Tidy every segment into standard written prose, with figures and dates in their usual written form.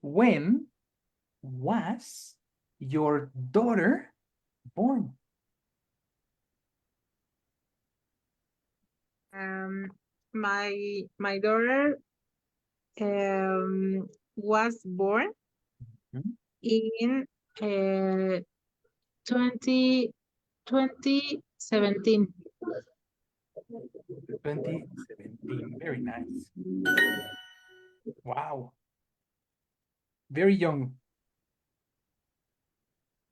When was your daughter born? My daughter was born Mhm. in 20 2017. 2017. Very nice. Wow. Very young.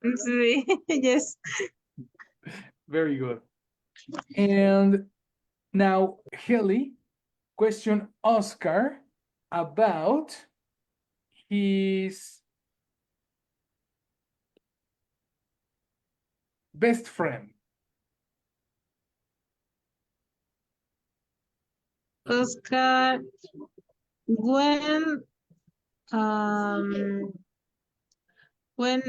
Sí, yes. Very good. And now, Haley, question Oscar about his best friend. Oscar, when um when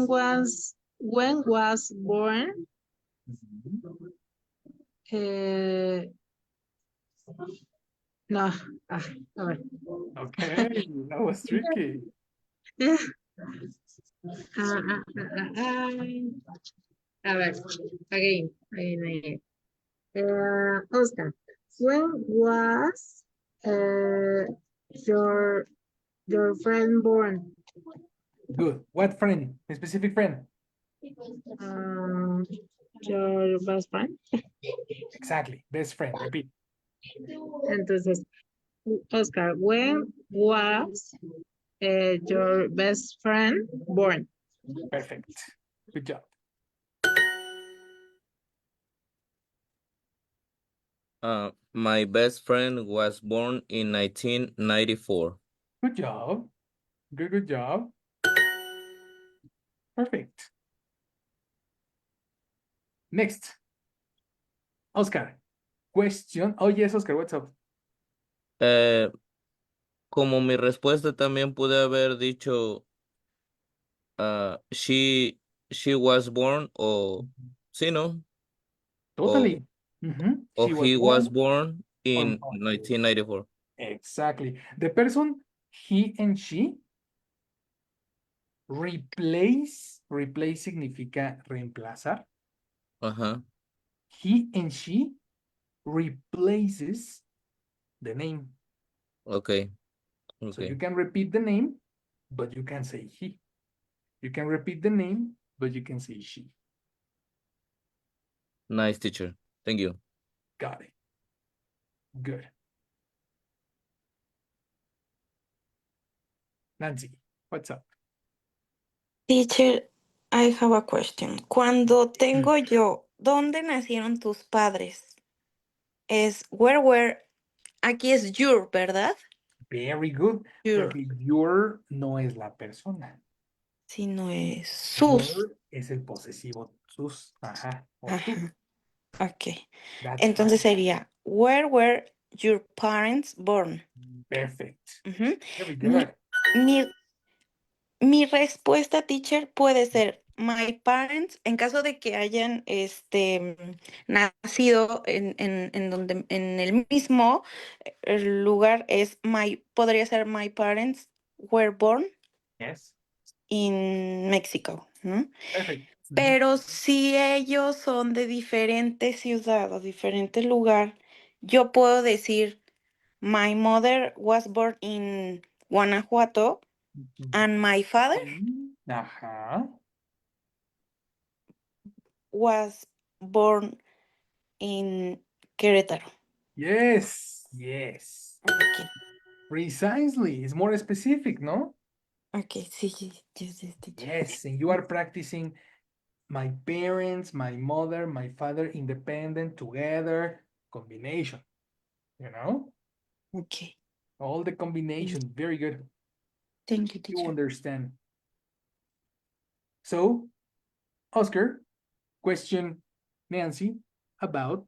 was born Mhm. uh no a ver. Okay, that was tricky. A ver, again. Oscar, when was uh, your friend born? Good. What friend? A specific friend? Um, your best friend. Exactly. Best friend. Repeat. Entonces, Oscar, when was your best friend born? Perfect. Good job. My best friend was born in 1994. Good job. Good job. Perfect. Next. Oscar. Question. Oh, yes, Oscar, what's up? Eh, Como mi respuesta también pude haber dicho, she was born, o sí, ¿no? O, Totally. Mhm. o She was he was born born on. in 1994. Exactly. The person, he and she, replace significa reemplazar. Ajá, He and she replaces the name. ok, So ok. you can repeat the name, but you can say he. You can repeat the name, but you can say she. Nice teacher. Thank you. Got it. Good. Nancy, what's up? Teacher, I have a question. Cuando tengo yo, ¿dónde nacieron tus padres? Es where were, aquí es your, ¿verdad? Very good. Your, Porque your no es la persona. si no es sus. Your es el posesivo. Sus, ajá, o tus. Ajá, ok. That's Entonces right. sería, where were your parents born? Perfect. Ujú. Very Mi, good. mi, mi respuesta, teacher, puede ser my parents, en caso de que hayan nacido en donde, en el mismo el lugar es podría ser my parents were born Yes. in Mexico, ¿no? Perfect. Pero si ellos son de diferente ciudad o diferente lugar, yo puedo decir my mother was born in Guanajuato and my father Ajá. was born in Querétaro. Yes. Yes. Okay, Precisely. It's more specific, no? okay, sí, sí, sí, sí, teacher. Yes. And you are practicing my parents, my mother, my father, independent, together, combination. You know? Okay, All the thank combination. Very good. thank you, You teacher. understand. So, Oscar, question Nancy about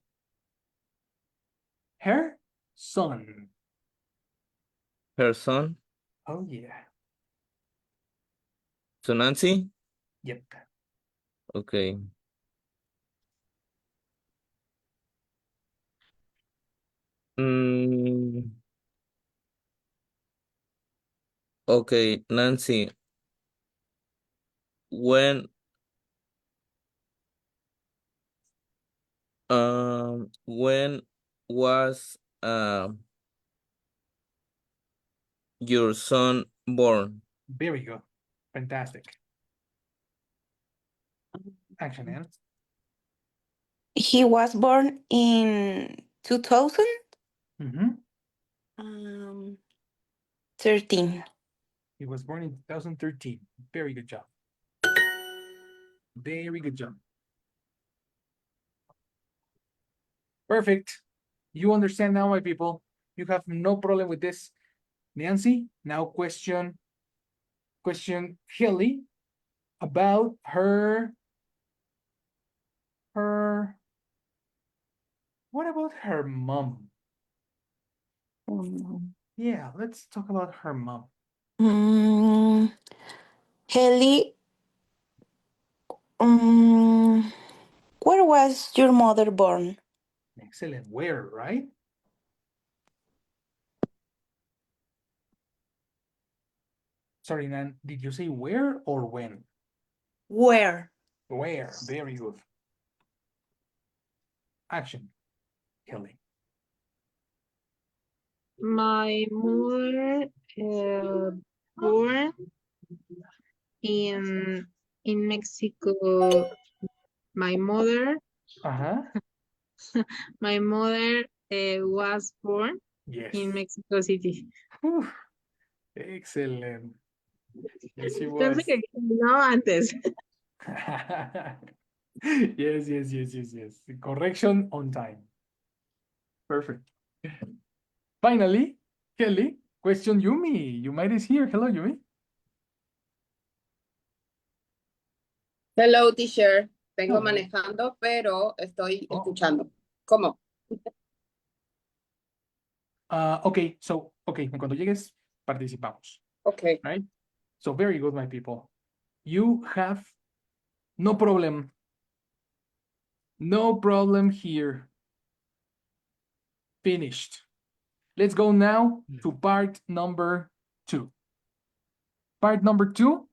her son. Her son, Oh, yeah. so Nancy, Yep. ok. Mm, Okay, Nancy, when when was your son born? Very good. Fantastic. Action, Anne. He was born in 2000. Mm-hmm. 13. He was born in 2013. Very good job. Very good job. Perfect. You understand now, my people. You have no problem with this. Nancy, now question Haley about her what about her mom? Yeah, let's talk about her mom. Haley, where was your mother born? Excellent. Where, right? Sorry, Nan, did you say where or when? Where? Where. Very good. Action, Haley. My mother born in Mexico. My mother Uh-huh. my mother was born Yes. in Mexico City. Whew. Excellent. Yes, she Pensé was. que no antes. Yes. Correction on time. Perfect. Finally, Kelly, question Yumi. Yumi is here. Hello, Yumi. Hello, teacher. Vengo Hello. manejando, pero estoy Oh. escuchando. ¿Cómo? Okay, cuando llegues, participamos. Okay. Right? So very good, my people. You have no problem. No problem here. Finished. Let's go now to part number 2. Part number 2.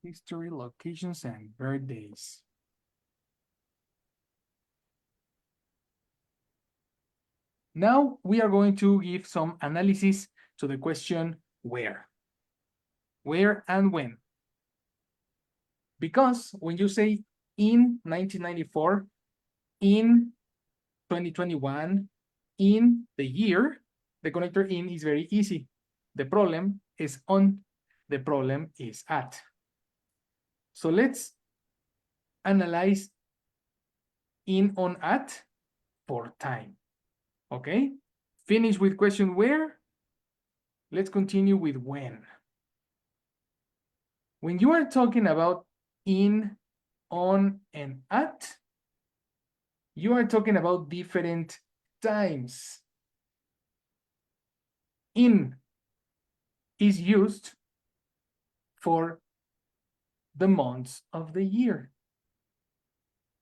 History, locations, and birthdays. Now we are going to give some analysis to the question where. Where and when. Because when you say in 1994, in 2021, in the year, the connector in is very easy. The problem is on, the problem is at. So let's analyze in, on, at for time. Okay? Finish with question where. Let's continue with when. When you are talking about in, on, and at, you are talking about different times. In is used for the months of the year.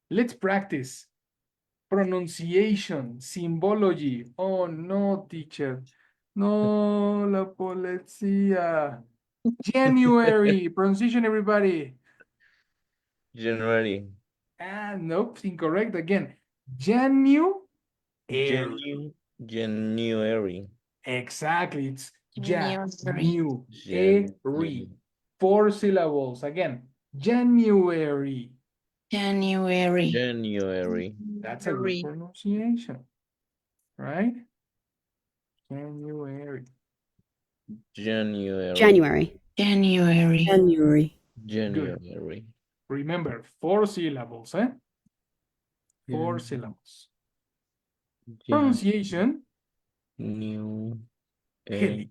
Let's practice pronunciation, symbology. Oh no, teacher. No, la policía. January, pronunciation, everybody. January. Nope, incorrect again. January. January. Exactly, it's January. January. 4 syllables. Again, January. January. January. That's a good pronunciation, right? January. January. January. January. January. January. Remember, 4 syllables, eh? 4 syllables. Pronunciation. New. Haley.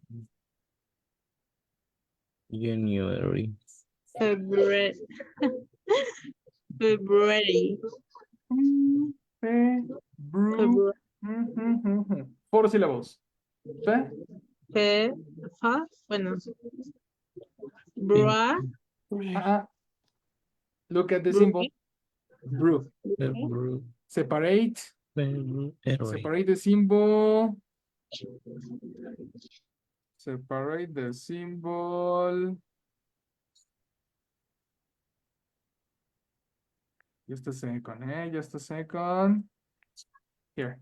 January. February. February. February. 4 syllables. Bueno. Bra. Look at the symbol. Brew. February. Separate. February. Separate the symbol. Separate the symbol. Just a second, just a second. Here.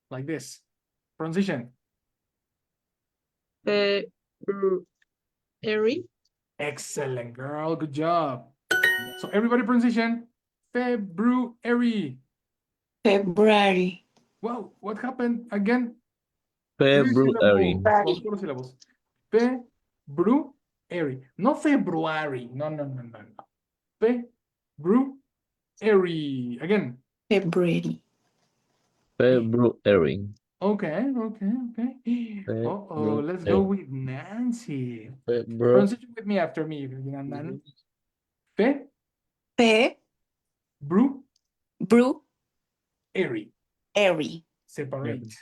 Like this. Transition. February. Excellent, girl. Good job. So everybody transition. February. February. Wow, what happened again? February. Syllables. Vamos por los sílabos. February. No February. No, no, no, no, no. February. Again. February. February. Okay, okay, okay. Uh-oh, let's go with Nancy. February. Transition with me after me, Nan. Fe, Fe. bru, Brew. airy. Airy. Separate.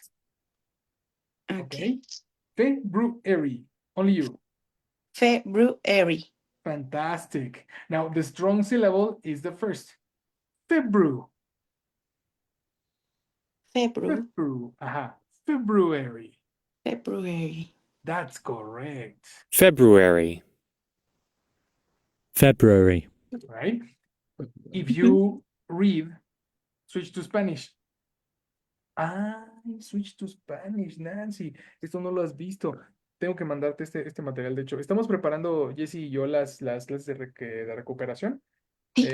Okay. Okay. Fe, bru, airy. Only you. February. Fantastic. Now, the strong syllable is the first. Febru. February. Febru. Aha. February. February. That's correct. February. February. Right? If you read, switch to Spanish. Ah, switch to Spanish, Nancy. Esto no lo has visto. Tengo que mandarte este material. De hecho, estamos preparando, Jessie y yo, las clases de recuperación. Sí.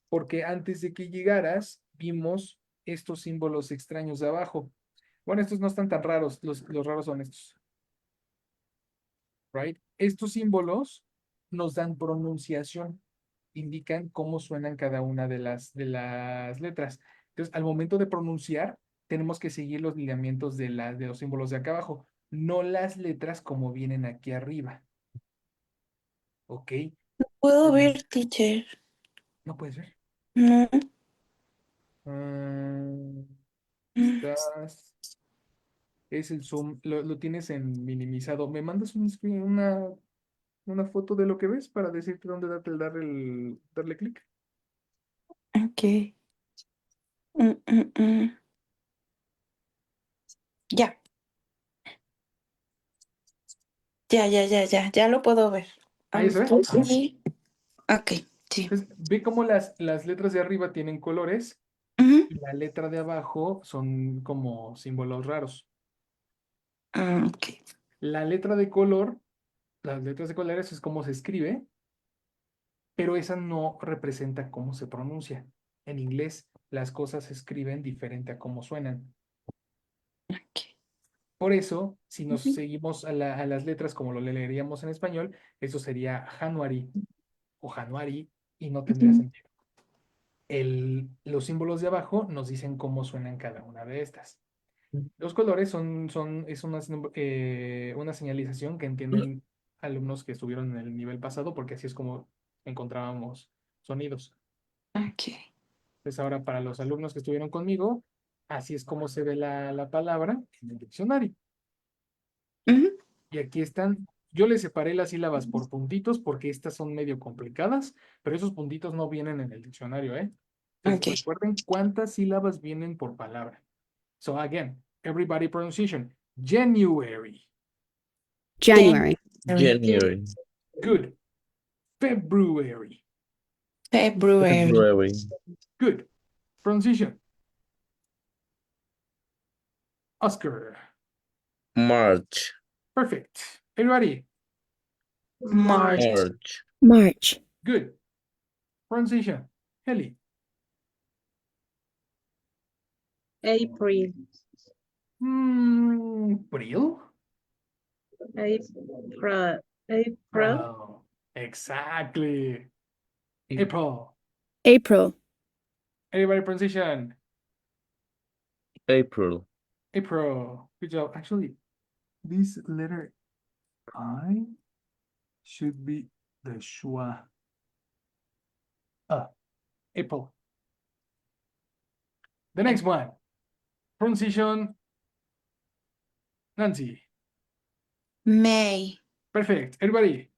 Porque antes de que llegaras, vimos estos símbolos extraños de abajo. Bueno, estos no están tan raros. Los raros son estos. Right? Estos símbolos nos dan pronunciación. Indican cómo suenan cada una de las letras. Entonces, al momento de pronunciar, tenemos que seguir los lineamientos de los símbolos de acá abajo, no las letras como vienen aquí arriba. ¿Ok? Puedo ver, teacher. ¿No puedes ver? No. Estás... Es el zoom, lo tienes en minimizado. ¿Me mandas un screen, una foto de lo que ves para decirte dónde darle clic? Ok. Ya. Ya lo puedo ver. Ahí se ve. Sí. Ok, sí. Entonces, ve cómo las letras de arriba tienen colores Ujú. y la letra de abajo son como símbolos raros. Ok. La letra de color, las letras de colores es cómo se escribe, pero esa no representa cómo se pronuncia. En inglés, las cosas se escriben diferente a cómo suenan. Ok. Por eso, si nos Ujú. seguimos a las letras como lo leeríamos en español, eso sería January o Januari y no tendría sentido. Los símbolos de abajo nos dicen cómo suenan cada una de estas. Los colores es una señalización que entienden alumnos que estuvieron en el nivel pasado, porque así es como encontrábamos sonidos. Ok. Entonces ahora para los alumnos que estuvieron conmigo, así es como se ve la palabra en el diccionario. Ujú. Y aquí están, yo les separé las sílabas por puntitos porque estas son medio complicadas, pero esos puntitos no vienen en el diccionario, ¿eh? Entonces Ok. recuerden cuántas sílabas vienen por palabra. So again, everybody pronunciation. January. January. January. Good. February. February. February. Good. Pronunciation. Oscar. March. Perfect. Everybody. March. March. March. Good. Pronunciation. Heli. April. April. April. April. April. Exactly. April. April. Everybody pronunciation. April. April. Good job. Actually, this letter I should be the schwa. April. The next one. Pronunciation. Nancy. May. Perfect. Everybody.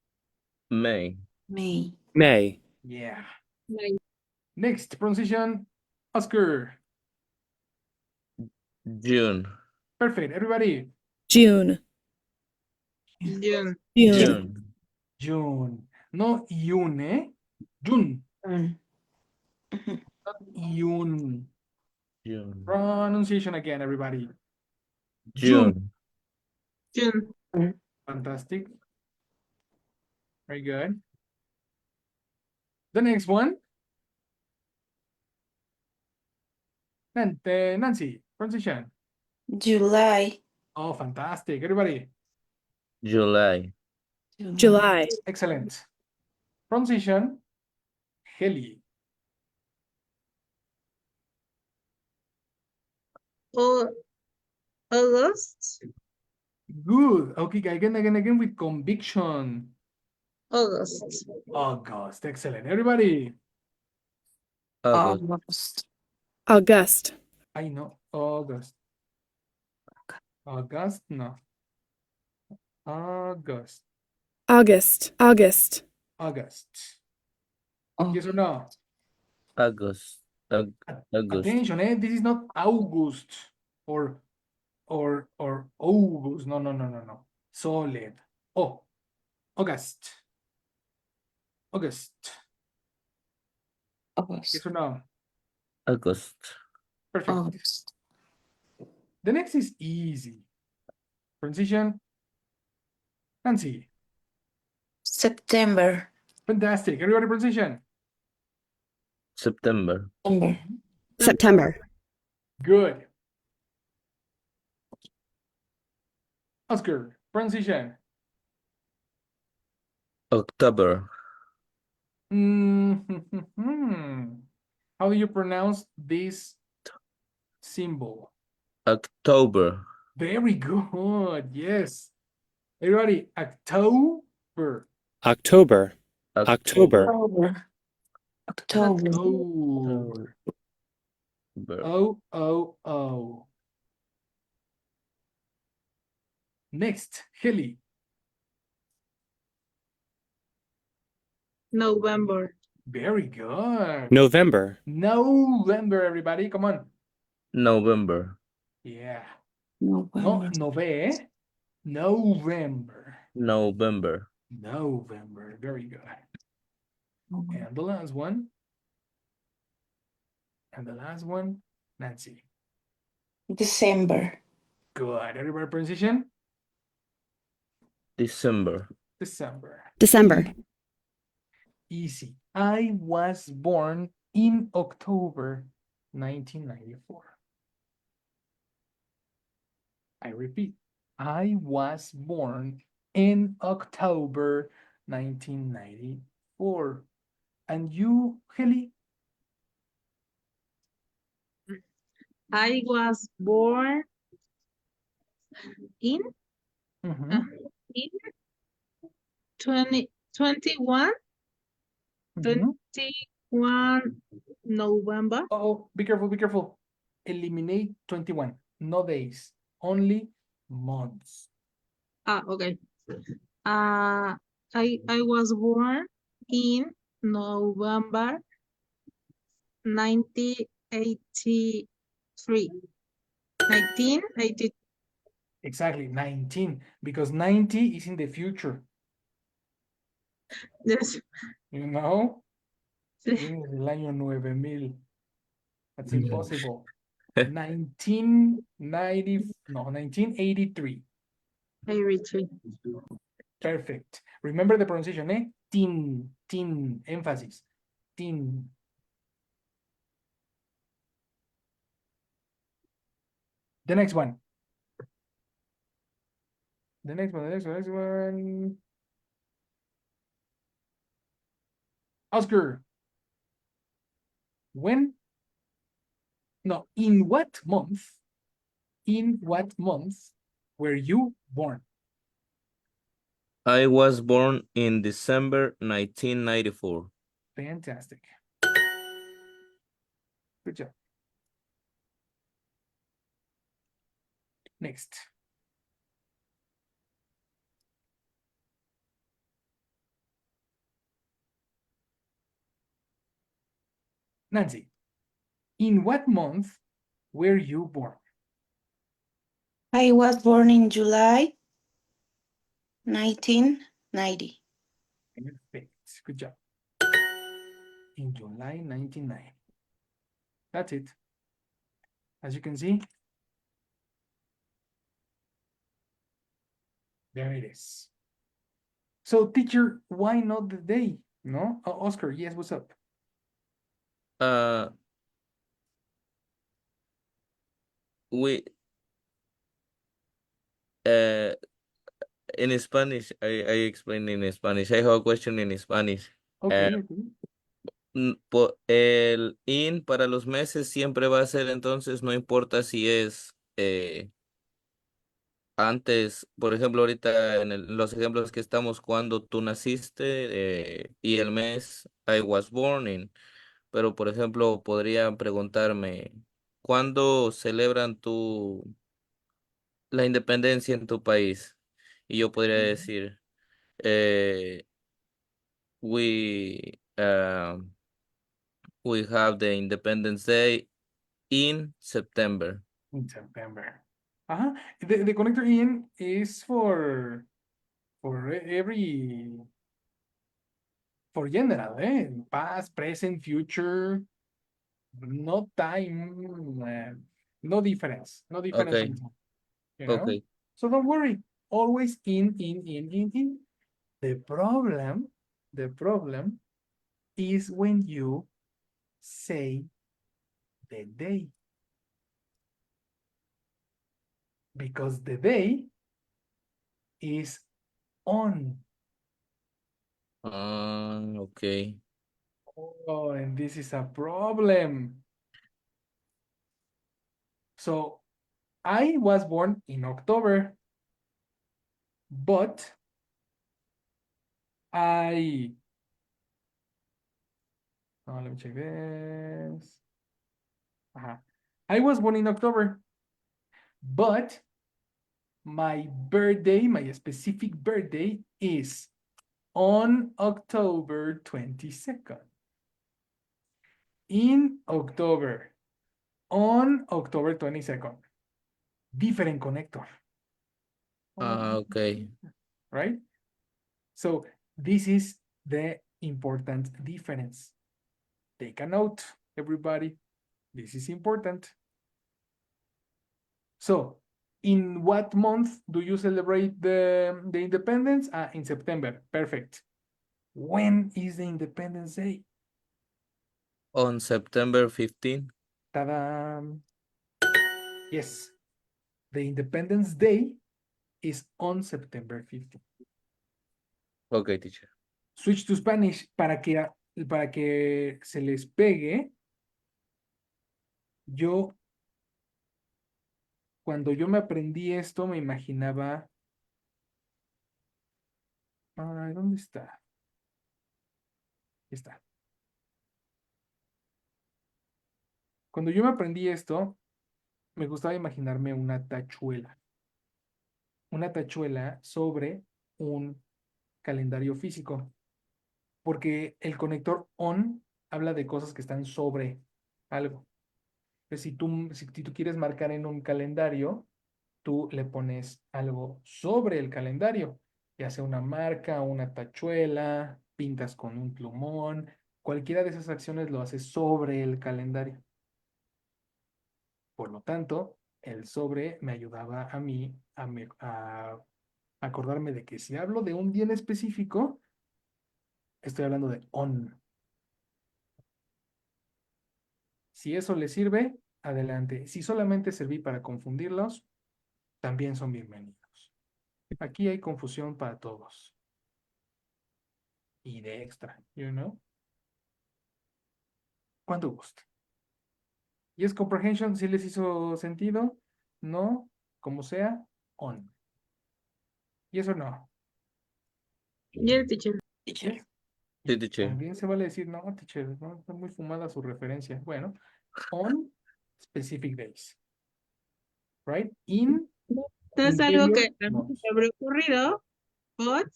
May. May. May. Yeah. May. Next pronunciation. Oscar. June. Perfect. Everybody. June. June. June. June. June. No June, eh? June. Mm. Not June. June. Pronunciation again, everybody. June. June. Fantastic. Very good. The next one. Nancy, pronunciation. July. Oh, fantastic. Everybody. July. July. Excellent. Pronunciation. Heli. August. Good. Okay, again with conviction. August. August. Excellent. Everybody. August. August. August. I know. August. August, no. August. August. August. August. Oh, Yes or no? August. August. Attention, eh? This is not August or August. No. Solid. Oh, August. August. August. Yes or no? August. Perfect. August. The next is easy. Transition. Nancy. September. Fantastic. Everybody transition. September. September. September. Good. Oscar. Transition. October. How do you pronounce this symbol? October. Very good. Yes. Everybody, October. October. October. October. October. October. Oh. Next, Heli. November. Very good. November. November, everybody. Come on. November. Yeah. November. No, Nove. November. November. November. Very good. And the last one. Nancy. December. Good. Everybody position. December. December. December. Easy. I was born in October 1994. I repeat. I was born in October 1994. And you, Heli? I was born in Mhm, in 21 mhm. 21 November. Oh, be careful. Eliminate 21. No days, only months. Okay. I was born in November 1983. 1980. Exactly, 19, because 90 is in the future, Yes. you know? Sí. Viene del año 9000. That's impossible. 1983. 83. Perfect. Remember the pronunciation, eh? Tin, emphasis. Tin. The next one. The next one. Oscar. When? No, in what month? In what month were you born? I was born in December 1994. Fantastic. Good job. Next. Nancy. In what month were you born? I was born in July 1990. Perfect. Good job. In July 1990. That's it. As you can see, there it is. So, teacher, why not the day? No? Oh, Oscar, yes, what's up? Uh, we uh in Spanish, I explain in Spanish. I have a question in Spanish. Uh, Okay, okay. el in para los meses siempre va a ser entonces, no importa si es antes, por ejemplo, ahorita en los ejemplos que estamos, cuando tú naciste y el mes I was born in, pero por ejemplo, podrían preguntarme, ¿cuándo celebran la independencia en tu país? Y yo podría decir, eh, we, we have the Independence Day in September. In September. Uh-huh. The connector in is for every for general, past, present, future, no time, no difference, no difference Okay, in time, you know. okay. So don't worry, always in. The problem is when you say the day, because the day is on. Okay. Oh, and this is a problem. So I was born in October, but let me check this. I was born in October, but my birthday, my specific birthday is on October 22nd. In October, on October 22nd. Different connector. Okay. Right? So this is the important difference. Take a note, everybody. This is important. So, in what month do you celebrate the independence? In September. Perfect. When is the Independence Day? On September 15. Ta-da! Yes, the Independence Day is on September 15th. Okay, teacher. Switch to Spanish para que se les pegue. Cuando yo me aprendí esto, me imaginaba. Ay, ¿dónde está? Aquí está. Cuando yo me aprendí esto, me gustaba imaginarme una tachuela. Una tachuela sobre un calendario físico. Porque el conector on habla de cosas que están sobre algo. Entonces, si tú quieres marcar en un calendario, tú le pones algo sobre el calendario, ya sea una marca, una tachuela, pintas con un plumón, cualquiera de esas acciones lo haces sobre el calendario. Por lo tanto, el sobre me ayudaba a mí a acordarme de que si hablo de un día en específico, estoy hablando de on. Si eso les sirve, adelante. Si solamente serví para confundirlos, también son bienvenidos. Aquí hay confusión para todos. Y de extra, you know? Cuando guste. ¿Yes comprehension? ¿Sí les hizo sentido? ¿No? Como sea, on. ¿Yes o no? Yes, teacher. Teacher. Yes. Sí, Y teacher. también se vale decir, no, teacher, no, está muy fumada su referencia. Bueno, on specific days. Right? In Es algo que interior a mí se months. me habría ocurrido, but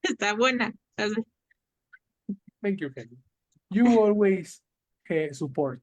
está buena. Thank you, Kelly. You always support.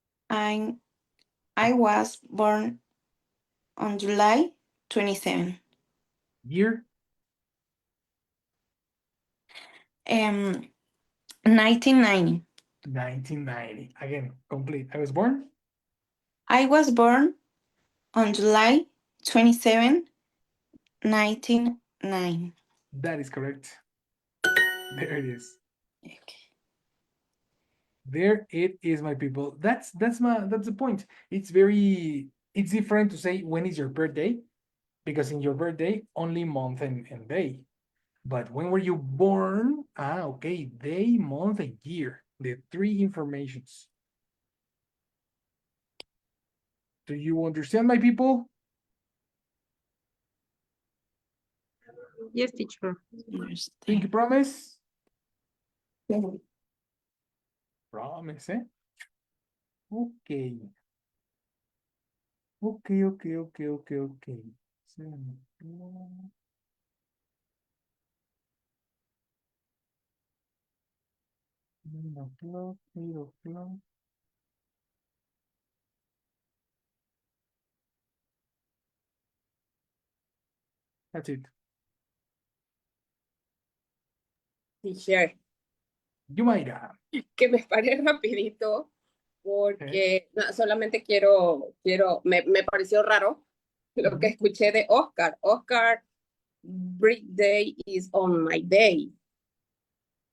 I was born on July 27. Year, 1990. 1990. Again, complete. I was born. I was born on July 27, 1990. That is correct. There it is. Okay. There it is, my people. That's the point. It's different to say when is your birthday, because in your birthday only month and day. But when were you born? Okay, day, month, and year. The three informations. Do you understand, my people? Yes, teacher. Pinky promise? Promise, eh? Okay. Okay. 7 o'clock. 9 o'clock, 8 o'clock. That's it. Teacher, Yumaira. que me pare rapidito porque no, solamente me pareció raro lo que escuché de Oscar. Oscar, birthday is on my day.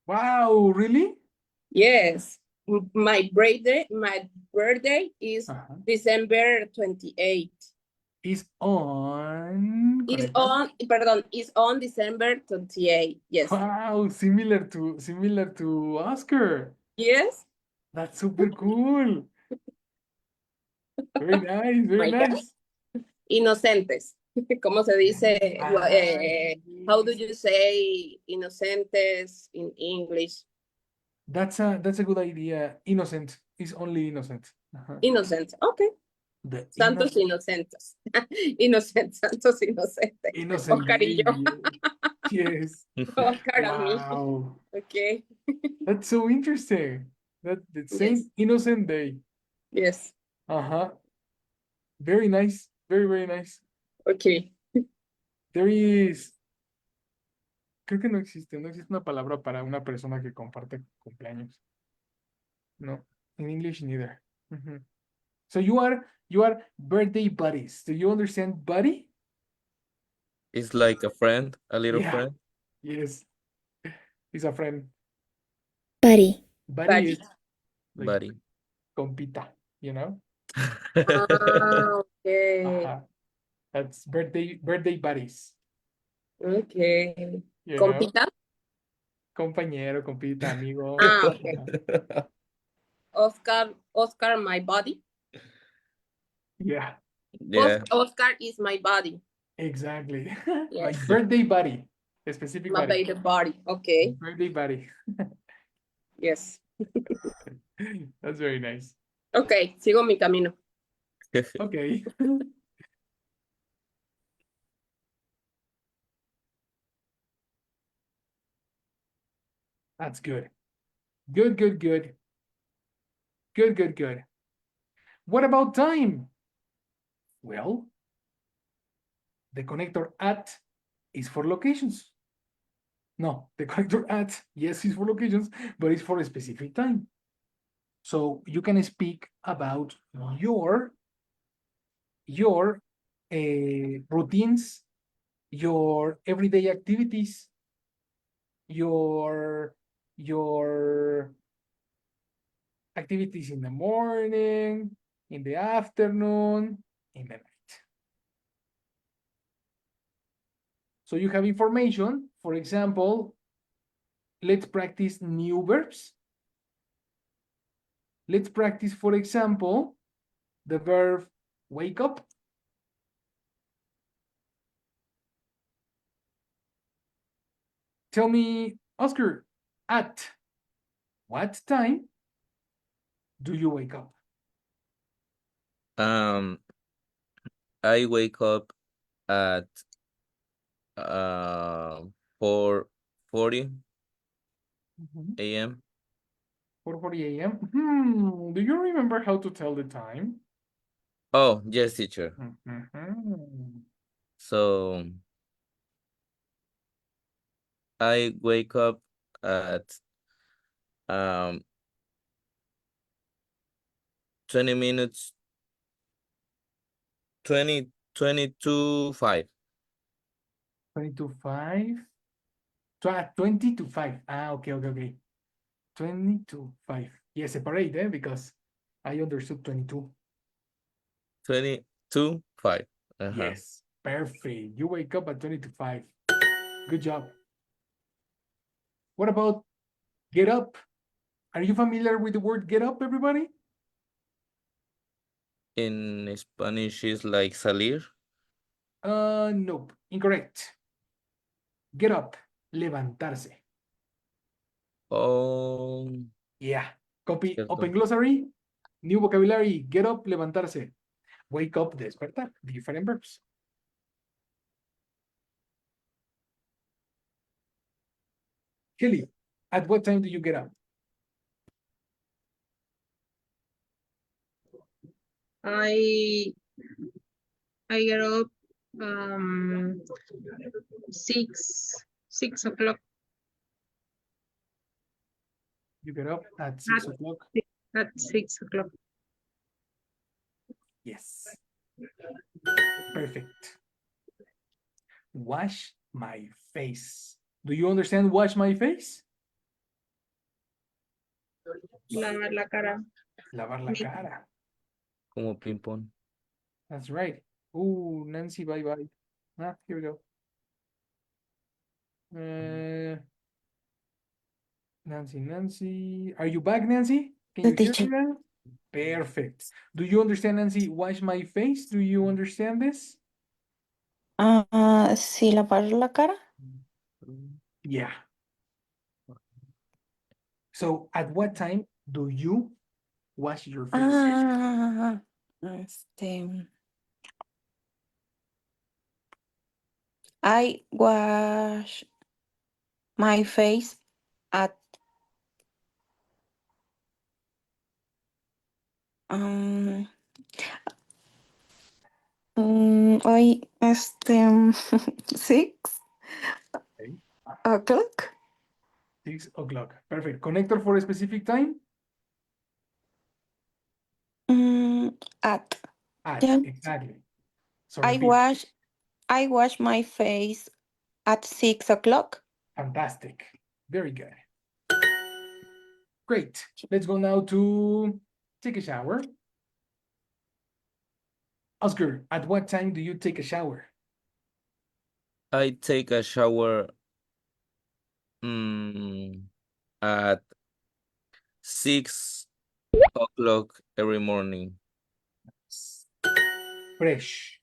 Wow, really? Yes, my birthday is December 28th. Is on. Is Correcto. on, perdón, is on December 28th. Yes. Wow, similar to Oscar. Yes. That's super cool. Very nice, very My God. nice. Inocentes. ¿Cómo se dice? How do you say inocentes in English? That's a good idea. Innocent is only innocent. Innocent. Okay. The Santos inocentes. Inocentes, santos inocentes. innocent Oscar y yo. baby. Yes. Oscar a mí. Wow. Okay. That's so interesting. That the same Yes. innocent day. Yes. Very nice. Very, very nice. Okay. There is. Creo que no existe una palabra para una persona que comparte cumpleaños. No, in English neither. So you are birthday buddies. Do you understand buddy? It's like a friend, a little Yeah. friend. Yes. He's a friend. Buddy. Buddy is like Buddy. compita, you know? Okay. That's birthday buddies. Okay. You know? ¿Compita? Compañero, compita, amigo. Okay. Oscar, my body. Yeah, Yeah. Oscar is my body. exactly. Yes. My birthday buddy. A specific My buddy. baby body. Okay. Birthday buddy. Yes. That's very nice. Okay, sigo mi camino. Okay. That's good. Good. What about time? Well, the connector at is for locations. No, the connector at, yes, is for locations, but it's for a specific time. So you can speak about your routines, your everyday activities, your activities in the morning, in the afternoon, in the night. So you have information. For example, let's practice new verbs. Let's practice, for example, the verb wake up. Tell me, Oscar, at what time do you wake up? I wake up at 4:40 a.m. 4:40 a.m. Do you remember how to tell the time? Oh, yes, teacher. Mhm. So I wake up at um 20 minutes 20 to 5. 20 to 5. 20 to 5. Ah, okay. 20 to 5. Yeah, separate, because I understood 22. 20 to 5. Uh-huh. Yes, perfect. You wake up at 20 to 5. Good job. What about get up? Are you familiar with the word get up, everybody? In Spanish is like salir. Nope, incorrect. Get up, levantarse. Oh, Yeah, copy, open cierto. glossary, new vocabulary, get up, levantarse. Wake up, despertar, different verbs. Kelly, at what time do you get up? I get up um 6 o'clock You get up at 6 o'clock. at 6 o'clock. Yes, perfect. Wash my face. Do you understand wash my face? Lavar la cara. Lavar la cara. Como ping-pong. That's right. Ooh, Nancy, bye. Ah, here we go. Nancy. Are you back, Nancy? Can The you hear teacher. me now? Perfect. Do you understand, Nancy? Wash my face. Do you understand this? Sí, lavar la cara. Yeah. So, at what time do you wash your face? Este, I wash my face at um hoy 6 o'clock. 6 o'clock. Perfect. Connector for a specific time? At At, yeah, exactly. So I repeat. wash my face at 6 o'clock. Fantastic. Very good. Great. Let's go now to take a shower. Oscar, at what time do you take a shower? I take a shower at 6 o'clock every morning. Fresh.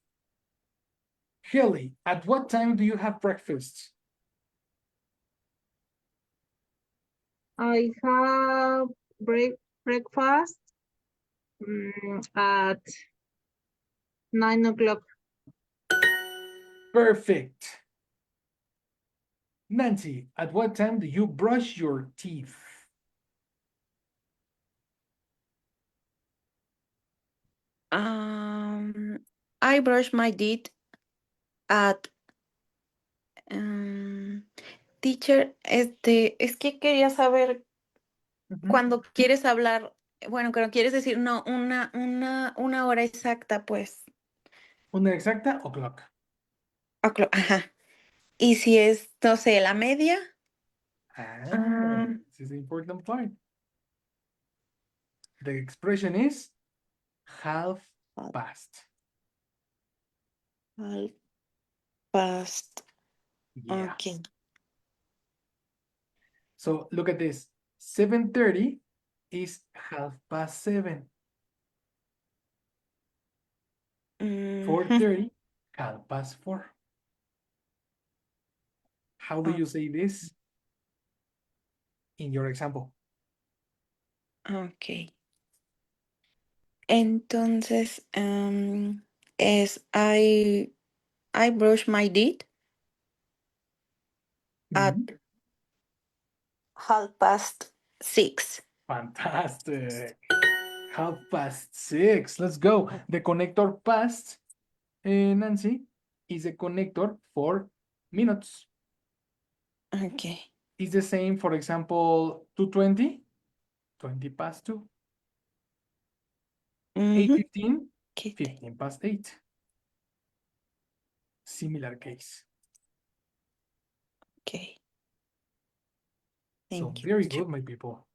Kelly, at what time do you have breakfast? I have breakfast at 9 o'clock. Perfect. Nancy, at what time do you brush your teeth? I brush my teeth at teacher, es que quería saber cuando quieres hablar, bueno, cuando quieres decir no, una hora exacta, pues. Una exacta o'clock. Ajá. Y si es, no sé, la media. This is the important part. The expression is half past. Half past. Yeah. Okay. So look at this. 7:30 is 7:30. 4:30, 4:30. How do you say this in your example? Ok. Entonces, es I brush my teeth at 6:30. Fantastic. 6:30. Let's go. The connector past, Nancy, is the connector for minutes. Okay. It's the same, for example, 2:20, 20 past 2. Mhm. 8:15, Okay. 15 past 8. Similar case. Okay. So Thank you. very good, my people.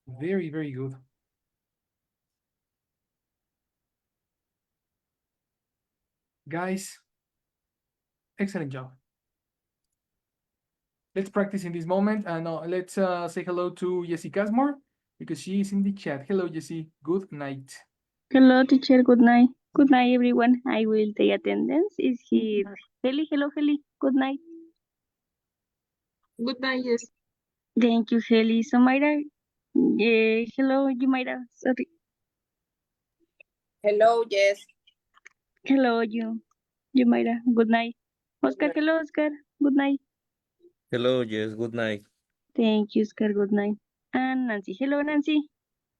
Very, very good. Guys, excellent job. Let's practice in this moment. No, let's say hello to Jessie Casmore because she is in the chat. Hello, Jessie. Good night. Hello, teacher. Good night. Good night, everyone. I will take attendance. Is he Heli? Hello, Heli. Good night. Good night, yes. Thank you, Heli. So, Mayra, hello, you, Mayra. Sorry. Hello, yes. Hello, you, Mayra. Good night. Oscar, hello, Oscar. Good night. Hello, yes, good night. Thank you, Oscar. Good night. And Nancy. Hello, Nancy.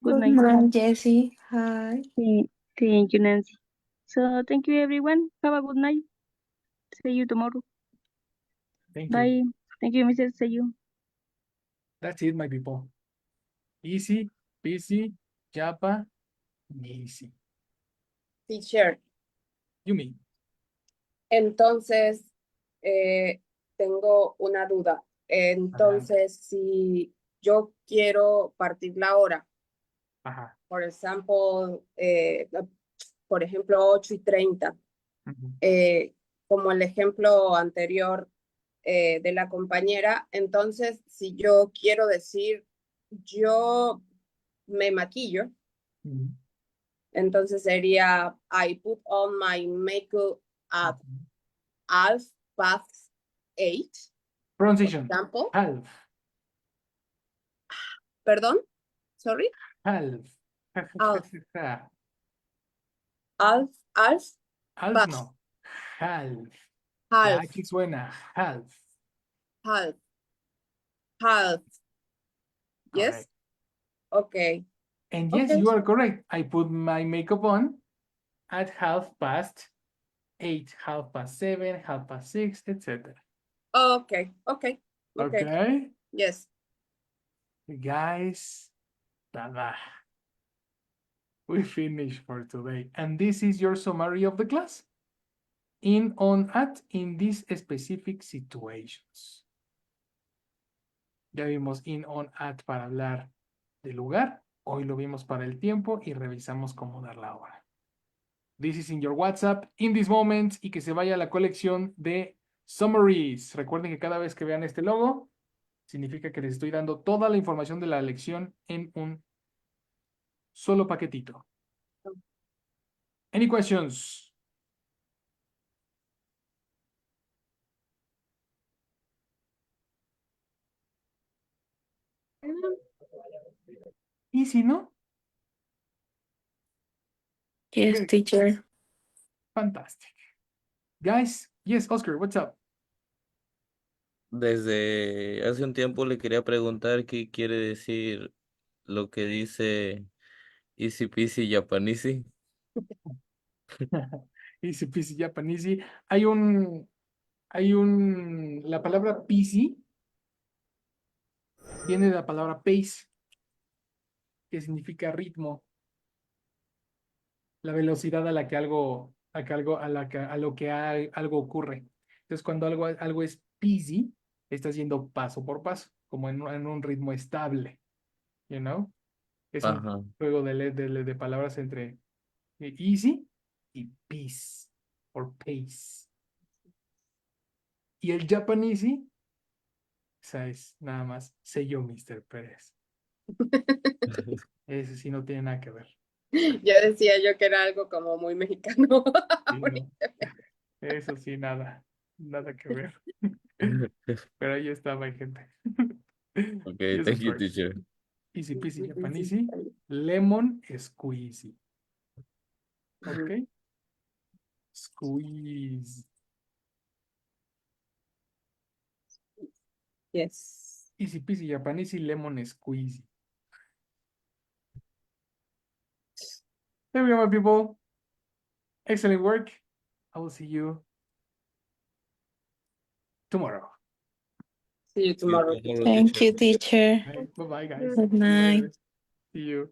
Good Good night. night, Jessie. Hi. Thank you, Nancy. So, thank you, everyone. Have a good night. See you tomorrow. Thank Bye. you. Thank you, Mr. See you. That's it, my people. Easy, peasy, japa, easy. Teacher. You mean? Entonces, tengo una duda. Adelante. Entonces, si yo quiero partir la hora, Ajá. por ejemplo, 8:30, Ujú. como el ejemplo anterior de la compañera, entonces, si yo quiero decir, yo me maquillo, Ujú. entonces sería, I put on my makeup at Ujú. 8:30, for Pronunciation. example. Half. Perdón, sorry. Half. Half. Half Half past. no. Half. La Half. H suena. Half. Half. Half. Yes. Correct. Okay. And yes, Okay. you are correct. I put my makeup on at 8:30, 7:30, 6:30, etc. Okay. Okay. Okay. Okay, Yes. guys, tada. We finished for today. And this is your summary of the class. In, on, at, in these specific situations. Ya vimos in, on, at para hablar del lugar. Hoy lo vimos para el tiempo y revisamos cómo dar la hora. This is in your WhatsApp in this moment y que se vaya a la colección de summaries. Recuerden que cada vez que vean este logo, significa que les estoy dando toda la información de la lección en un solo paquetito. Any questions? Easy, ¿no? Yes, Good. teacher. Fantastic. Guys, yes, Oscar, what's up? Desde hace un tiempo le quería preguntar qué quiere decir lo que dice easy peasy japanese. Easy peasy Japanese. La palabra peasy viene de la palabra pace, que significa ritmo, la velocidad a la que algo, algo ocurre. Entonces, cuando algo es peasy, estás yendo paso por paso, como en un ritmo estable, you know? Es un Ajá. juego de palabras entre easy y peace, or pace. Y el Japanesey, esa es nada más, sé yo, Mr. Pérez. Ese sí no tiene nada que ver. Ya decía yo que era algo como muy mexicano. Sí, no. Eso sí, nada que ver. Pero ahí está, my gente. Okay, Yes, of thank you, course. teacher. Easy peasy Japanesey. Lemon squeezy. Ok. Squeeze. Yes. Easy peasy Japanesey, lemon squeezy. There we go, my people. Excellent work. I will see you tomorrow. See you tomorrow. Thank you, teacher. Bye bye, guys. Good See you night. later. See you.